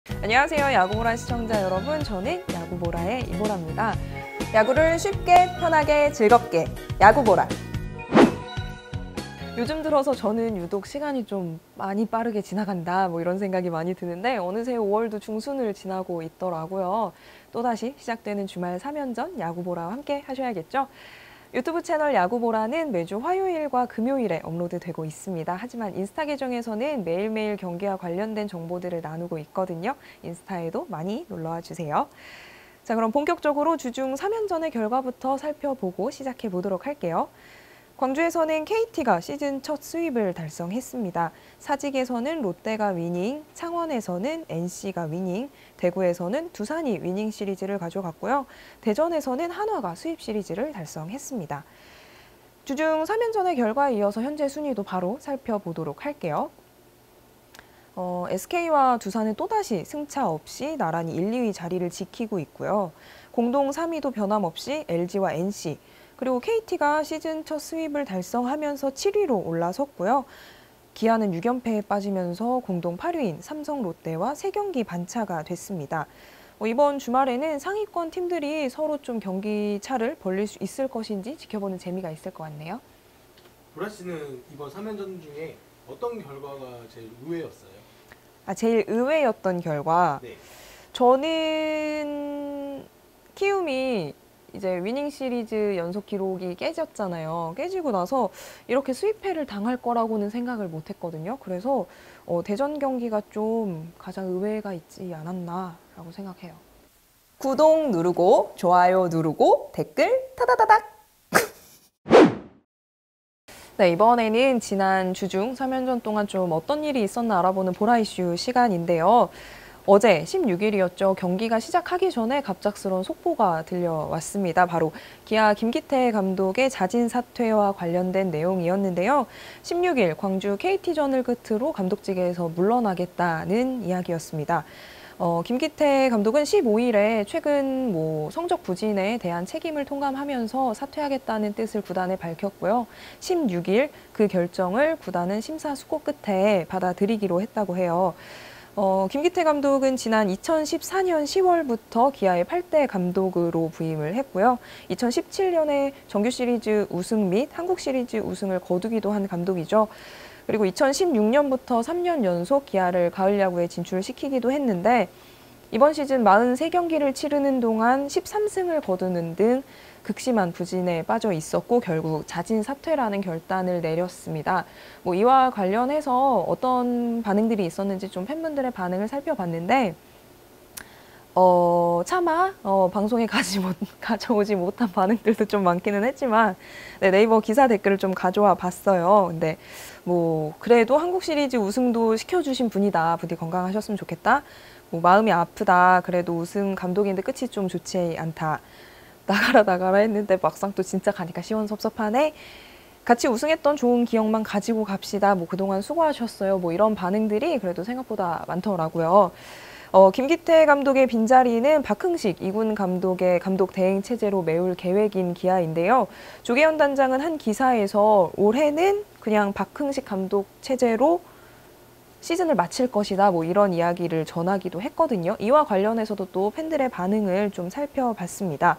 안녕하세요. 야구보라 시청자 여러분. 저는 야구보라의 이보라입니다. 야구를 쉽게, 편하게, 즐겁게 야구보라. 요즘 들어서 저는 유독 시간이 좀 많이 빠르게 지나간다 이런 생각이 많이 드는데 어느새 5월도 중순을 지나고 있더라고요. 또다시 시작되는 주말 3연전 야구보라와 함께 하셔야겠죠? 유튜브 채널 야구보라는 매주 화요일과 금요일에 업로드되고 있습니다. 하지만 인스타 계정에서는 매일매일 경기와 관련된 정보들을 나누고 있거든요. 인스타에도 많이 놀러와 주세요. 자, 그럼 본격적으로 주중 3연전의 결과부터 살펴보고 시작해 보도록 할게요. 광주에서는 KT가 시즌 첫 스윕을 달성했습니다. 사직에서는 롯데가 위닝, 창원에서는 NC가 위닝, 대구에서는 두산이 위닝 시리즈를 가져갔고요. 대전에서는 한화가 스윕 시리즈를 달성했습니다. 주중 3연전의 결과에 이어서 현재 순위도 바로 살펴보도록 할게요. SK와 두산은 또다시 승차 없이 나란히 1, 2위 자리를 지키고 있고요. 공동 3위도 변함없이 LG와 NC, 그리고 KT가 시즌 첫 스윕을 달성하면서 7위로 올라섰고요. 기아는 6연패에 빠지면서 공동 8위인 삼성 롯데와 3경기 반차가 됐습니다. 이번 주말에는 상위권 팀들이 서로 좀 경기 차를 벌릴 수 있을 것인지 지켜보는 재미가 있을 것 같네요. 보라 씨는 이번 3연전 중에 어떤 결과가 제일 의외였어요? 제일 의외였던 결과? 네. 저는 키움이 이제 위닝 시리즈 연속 기록이 깨졌잖아요. 깨지고 나서 이렇게 수입패를 당할 거라고는 생각을 못 했거든요. 그래서 대전 경기가 좀 가장 의외가 있지 않았나라고 생각해요. 구독 누르고 좋아요 누르고 댓글 타다다닥. 네, 이번에는 지난 주중 3연전 동안 좀 어떤 일이 있었나 알아보는 보라 이슈 시간인데요. 어제 16일이었죠. 경기가 시작하기 전에 갑작스러운 속보가 들려왔습니다. 바로 기아 김기태 감독의 자진 사퇴와 관련된 내용이었는데요. 16일 광주 KT전을 끝으로 감독직에서 물러나겠다는 이야기였습니다. 김기태 감독은 15일에 최근 성적 부진에 대한 책임을 통감하면서 사퇴하겠다는 뜻을 구단에 밝혔고요. 16일 그 결정을 구단은 심사숙고 끝에 받아들이기로 했다고 해요. 김기태 감독은 지난 2014년 10월부터 기아의 8대 감독으로 부임을 했고요. 2017년에 정규 시리즈 우승 및 한국 시리즈 우승을 거두기도 한 감독이죠. 그리고 2016년부터 3년 연속 기아를 가을 야구에 진출시키기도 했는데 이번 시즌 43경기를 치르는 동안 13승을 거두는 등 극심한 부진에 빠져 있었고 결국 자진 사퇴라는 결단을 내렸습니다. 이와 관련해서 어떤 반응들이 있었는지 좀 팬분들의 반응을 살펴봤는데 차마 방송에 가져오지 못한 반응들도 좀 많기는 했지만 네이버 기사 댓글을 좀 가져와 봤어요. 근데 그래도 한국 시리즈 우승도 시켜주신 분이다. 부디 건강하셨으면 좋겠다. 마음이 아프다. 그래도 우승 감독인데 끝이 좀 좋지 않다. 나가라 했는데 막상 또 진짜 가니까 시원섭섭하네. 같이 우승했던 좋은 기억만 가지고 갑시다. 그동안 수고하셨어요. 이런 반응들이 그래도 생각보다 많더라고요. 김기태 감독의 빈자리는 박흥식 2군 감독의 감독 대행 체제로 메울 계획인 기아인데요. 조계현 단장은 한 기사에서 올해는 그냥 박흥식 감독 체제로 시즌을 마칠 것이다. 이런 이야기를 전하기도 했거든요. 이와 관련해서도 또 팬들의 반응을 좀 살펴봤습니다.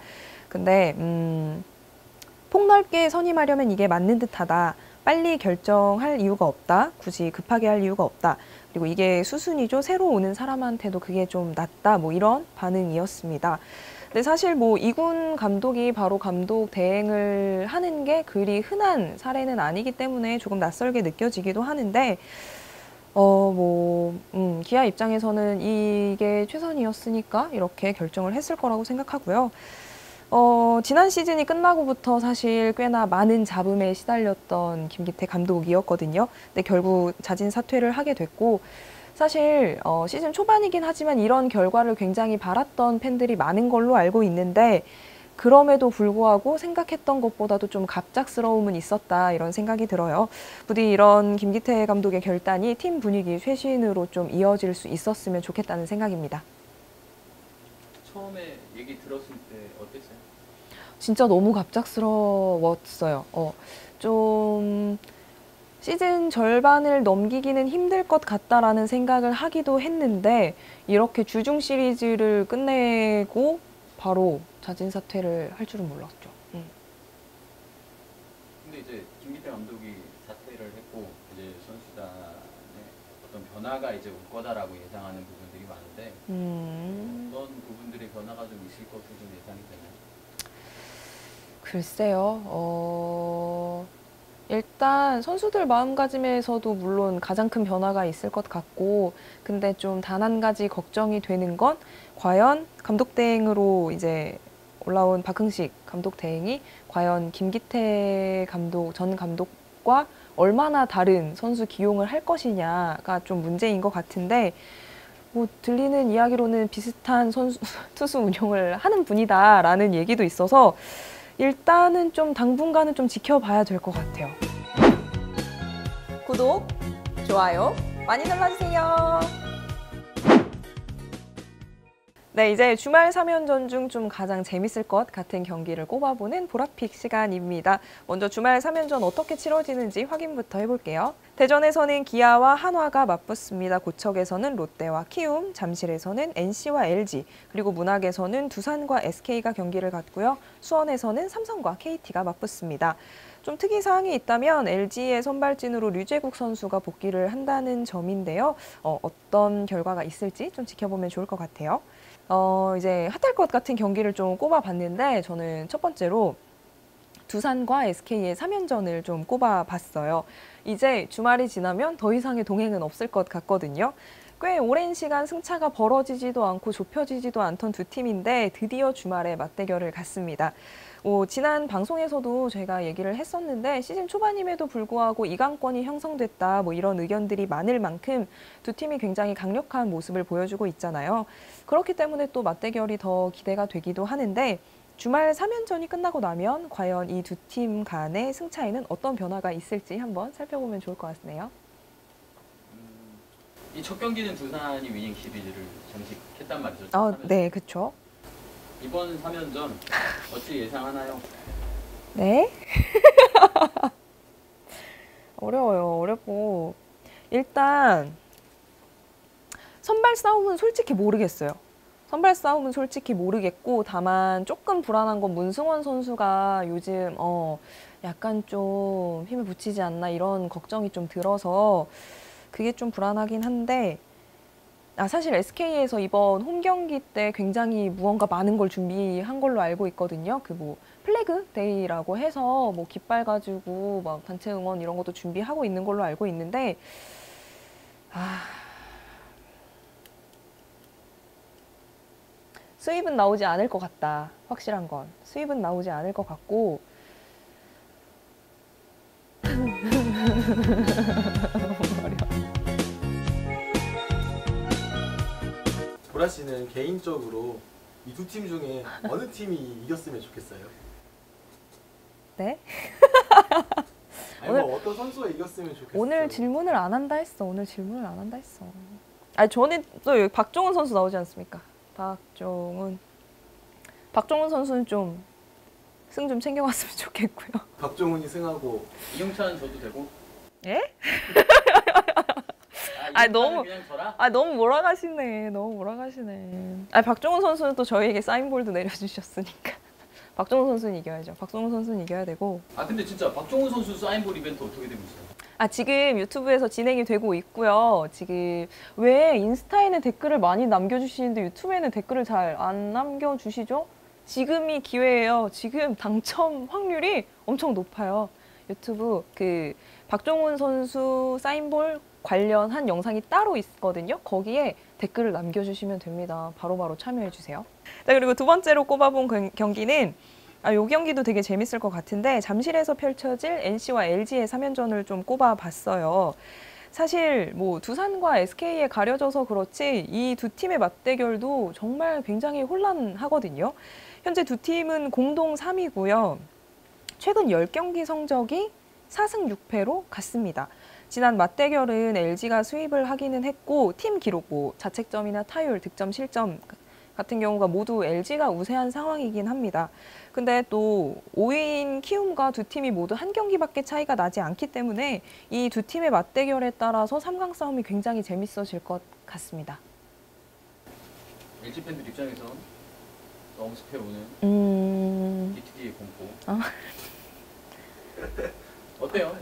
근데 폭넓게 선임하려면 이게 맞는 듯하다. 빨리 결정할 이유가 없다. 굳이 급하게 할 이유가 없다. 그리고 이게 수순이죠. 새로 오는 사람한테도 그게 좀 낫다. 이런 반응이었습니다. 근데 사실 2군 감독이 바로 감독 대행을 하는 게 그리 흔한 사례는 아니기 때문에 조금 낯설게 느껴지기도 하는데 기아 입장에서는 이게 최선이었으니까 이렇게 결정을 했을 거라고 생각하고요. 지난 시즌이 끝나고부터 사실 꽤나 많은 잡음에 시달렸던 김기태 감독이었거든요. 근데 결국 자진 사퇴를 하게 됐고 사실 시즌 초반이긴 하지만 이런 결과를 굉장히 바랐던 팬들이 많은 걸로 알고 있는데 그럼에도 불구하고 생각했던 것보다도 좀 갑작스러움은 있었다 이런 생각이 들어요. 부디 이런 김기태 감독의 결단이 팀 분위기 쇄신으로 좀 이어질 수 있었으면 좋겠다는 생각입니다. 처음에 얘기 들었을 때 어땠어요? 진짜 너무 갑작스러웠어요. 좀 시즌 절반을 넘기기는 힘들 것 같다라는 생각을 하기도 했는데 이렇게 주중 시리즈를 끝내고 바로 자진 사퇴를 할 줄은 몰랐죠. 근데 이제 김기태 감독이 사퇴를 했고 이제 선수단에 어떤 변화가 이제 올 거다라고 예상하는 부분들이 많은데 어떤 부분들의 변화가 좀 있을 것으로 좀 예상이 되나요? 글쎄요. 일단 선수들 마음가짐에서도 물론 가장 큰 변화가 있을 것 같고, 근데 좀 단 한 가지 걱정이 되는 건 과연 감독 대행으로 이제 올라온 박흥식 감독 대행이 과연 김기태 감독 전 감독과 얼마나 다른 선수 기용을 할 것이냐가 좀 문제인 것 같은데, 뭐 들리는 이야기로는 비슷한 선수 투수 운영을 하는 분이다라는 얘기도 있어서 일단은 좀 당분간은 좀 지켜봐야 될 것 같아요. 구독, 좋아요 많이 눌러주세요. 네, 이제 주말 3연전 중 좀 가장 재밌을 것 같은 경기를 꼽아보는 보라픽 시간입니다. 먼저 주말 3연전 어떻게 치러지는지 확인부터 해볼게요. 대전에서는 기아와 한화가 맞붙습니다. 고척에서는 롯데와 키움, 잠실에서는 NC와 LG, 그리고 문학에서는 두산과 SK가 경기를 갖고요. 수원에서는 삼성과 KT가 맞붙습니다. 좀 특이사항이 있다면 LG의 선발진으로 류제국 선수가 복귀를 한다는 점인데요. 어떤 결과가 있을지 좀 지켜보면 좋을 것 같아요. 이제 핫할 것 같은 경기를 좀 꼽아봤는데 저는 첫 번째로 두산과 SK의 3연전을 좀 꼽아봤어요. 이제 주말이 지나면 더 이상의 동행은 없을 것 같거든요. 꽤 오랜 시간 승차가 벌어지지도 않고 좁혀지지도 않던 두 팀인데 드디어 주말에 맞대결을 갖습니다. 지난 방송에서도 제가 얘기를 했었는데 시즌 초반임에도 불구하고 2강권이 형성됐다 뭐 이런 의견들이 많을 만큼 두 팀이 굉장히 강력한 모습을 보여주고 있잖아요. 그렇기 때문에 또 맞대결이 더 기대가 되기도 하는데 주말 3연전이 끝나고 나면 과연 이 두 팀 간의 승차에는 어떤 변화가 있을지 한번 살펴보면 좋을 것 같네요. 이 첫 경기는 두산이 위닝 시리즈를 장식했단 말이죠. 네, 그렇죠. 이번 3연전 어찌 예상하나요? 네. 어렵고 일단 선발 싸움은 솔직히 모르겠어요. 선발 싸움은 솔직히 모르겠고 다만 조금 불안한 건 문승원 선수가 요즘 약간 좀 힘을 붙이지 않나 이런 걱정이 좀 들어서 그게 좀 불안하긴 한데 사실 SK에서 이번 홈 경기 때 굉장히 무언가 많은 걸 준비한 걸로 알고 있거든요. 그 뭐 플래그 데이라고 해서 뭐 깃발 가지고 막 단체 응원 이런 것도 준비하고 있는 걸로 알고 있는데 수입은 나오지 않을 것 같다. 확실한 건 수입은 나오지 않을 것 같고 보라 씨는 개인적으로 이 두 팀 중에 어느 팀이 이겼으면 좋겠어요? 네? 아니 뭐 어떤 선수가 이겼으면 좋겠어요? 오늘 질문을 안 한다 했어. 저는 또 여기 박종훈 선수 나오지 않습니까? 박종훈 선수는 좀 승 좀 챙겨갔으면 좋겠고요. 박종훈이 승하고 이용찬 줘도 되고? 예? 너무 그냥 줘라? 너무 몰아가시네. 박종훈 선수는 또 저희에게 사인볼도 내려주셨으니까. 박종훈 선수는 이겨야죠. 박종훈 선수는 이겨야 되고. 근데 진짜 박종훈 선수 사인볼 이벤트 어떻게 되고 있어요? 지금 유튜브에서 진행이 되고 있고요. 지금 왜 인스타에는 댓글을 많이 남겨주시는데 유튜브에는 댓글을 잘 안 남겨주시죠? 지금이 기회예요. 지금 당첨 확률이 엄청 높아요. 유튜브 그 박종훈 선수 사인볼 관련한 영상이 따로 있거든요. 거기에 댓글을 남겨주시면 됩니다. 바로바로 참여해주세요. 자, 그리고 두 번째로 꼽아본 경기는 이 경기도 되게 재밌을 것 같은데 잠실에서 펼쳐질 NC와 LG의 3연전을 좀 꼽아봤어요. 사실 뭐 두산과 SK에 가려져서 그렇지 이 두 팀의 맞대결도 정말 굉장히 혼란하거든요. 현재 두 팀은 공동 3위고요. 최근 10경기 성적이 4승 6패로 갔습니다. 지난 맞대결은 LG가 수입을 하기는 했고 팀 기록 뭐 자책점이나 타율, 득점, 실점 같은 경우가 모두 LG가 우세한 상황이긴 합니다. 근데 또 5인 키움과 두 팀이 모두 한 경기밖에 차이가 나지 않기 때문에 이 두 팀의 맞대결에 따라서 3강 싸움이 굉장히 재밌어질 것 같습니다. LG 팬들 입장에선 엄습해 오는 BTD의 공포. 어때요?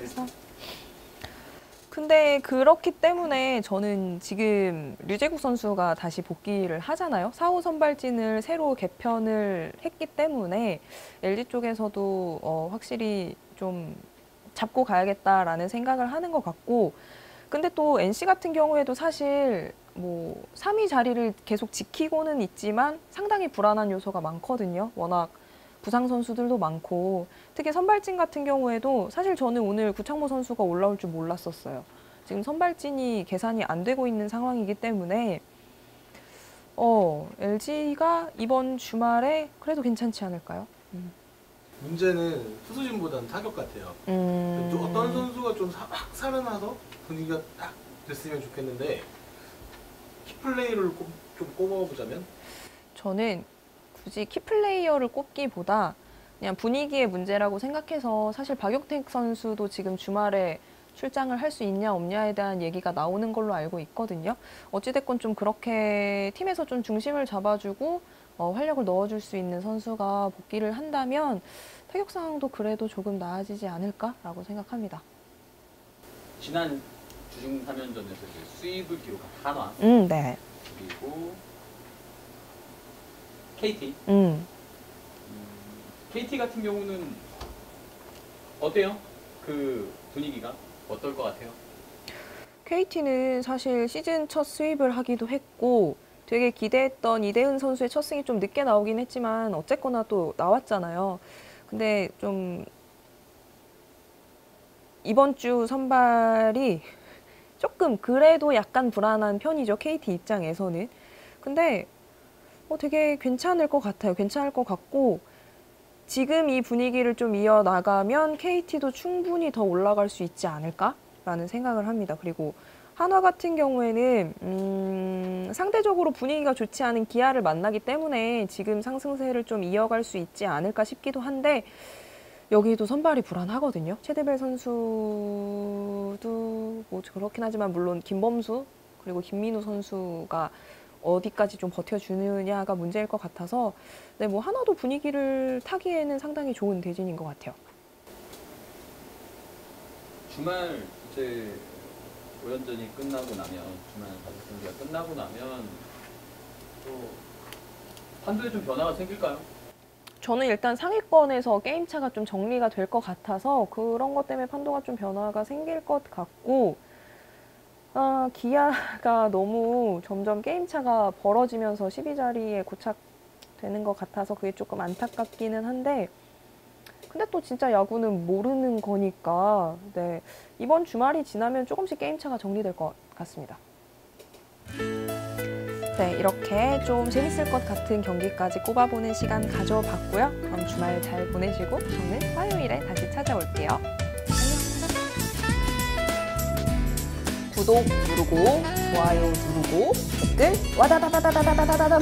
근데 그렇기 때문에 저는 지금 류제국 선수가 다시 복귀를 하잖아요. 4호 선발진을 새로 개편을 했기 때문에 LG 쪽에서도 확실히 좀 잡고 가야겠다라는 생각을 하는 것 같고, 근데 또 NC 같은 경우에도 사실 뭐 3위 자리를 계속 지키고는 있지만 상당히 불안한 요소가 많거든요. 워낙 부상 선수들도 많고, 특히 선발진 같은 경우에도 사실 저는 오늘 구창모 선수가 올라올 줄 몰랐었어요. 지금 선발진이 계산이 안 되고 있는 상황이기 때문에 LG가 이번 주말에 그래도 괜찮지 않을까요? 문제는 투수진보다는 타격 같아요. 좀 어떤 선수가 좀 확 살아나서 분위기가 딱 됐으면 좋겠는데 키플레이를 좀 꼽아보자면? 저는 굳이 키플레이어를 꼽기보다 그냥 분위기의 문제라고 생각해서, 사실 박용택 선수도 지금 주말에 출장을 할 수 있냐 없냐에 대한 얘기가 나오는 걸로 알고 있거든요. 어찌됐건 좀 그렇게 팀에서 좀 중심을 잡아주고 활력을 넣어줄 수 있는 선수가 복귀를 한다면 타격 상황도 그래도 조금 나아지지 않을까라고 생각합니다. 지난 주중 3연전에서 수입을 기록한 한화, 네. 그리고 KT. KT 같은 경우는 어때요? 그 분위기가 어떨 것 같아요? KT는 사실 시즌 첫 수입을 하기도 했고, 되게 기대했던 이대은 선수의 첫 승이 좀 늦게 나오긴 했지만 어쨌거나 또 나왔잖아요. 근데 좀 이번 주 선발이 조금 그래도 약간 불안한 편이죠, KT 입장에서는. 근데 되게 괜찮을 것 같아요. 괜찮을 것 같고, 지금 이 분위기를 좀 이어나가면 KT도 충분히 더 올라갈 수 있지 않을까라는 생각을 합니다. 그리고 한화 같은 경우에는 상대적으로 분위기가 좋지 않은 기아를 만나기 때문에 지금 상승세를 좀 이어갈 수 있지 않을까 싶기도 한데, 여기도 선발이 불안하거든요. 최대벨 선수도 뭐 그렇긴 하지만 물론 김범수 그리고 김민우 선수가 어디까지 좀 버텨주느냐가 문제일 것 같아서, 네, 뭐 하나도 분위기를 타기에는 상당히 좋은 대진인 것 같아요. 주말 이제 5연전이 끝나고 나면, 주말 5경기가 끝나고 나면 또 판도에 좀 변화가 생길까요? 저는 일단 상위권에서 게임차가 좀 정리가 될 것 같아서 그런 것 때문에 판도가 좀 변화가 생길 것 같고, 기아가 너무 점점 게임차가 벌어지면서 12자리에 고착되는 것 같아서 그게 조금 안타깝기는 한데, 근데 또 진짜 야구는 모르는 거니까, 네, 이번 주말이 지나면 조금씩 게임차가 정리될 것 같습니다. 네, 이렇게 좀 재밌을 것 같은 경기까지 꼽아보는 시간 가져봤고요. 그럼 주말 잘 보내시고 저는 화요일에 다시 찾아올게요. 안녕. 구독 누르고 좋아요 누르고 댓글 와다다다다다다다다다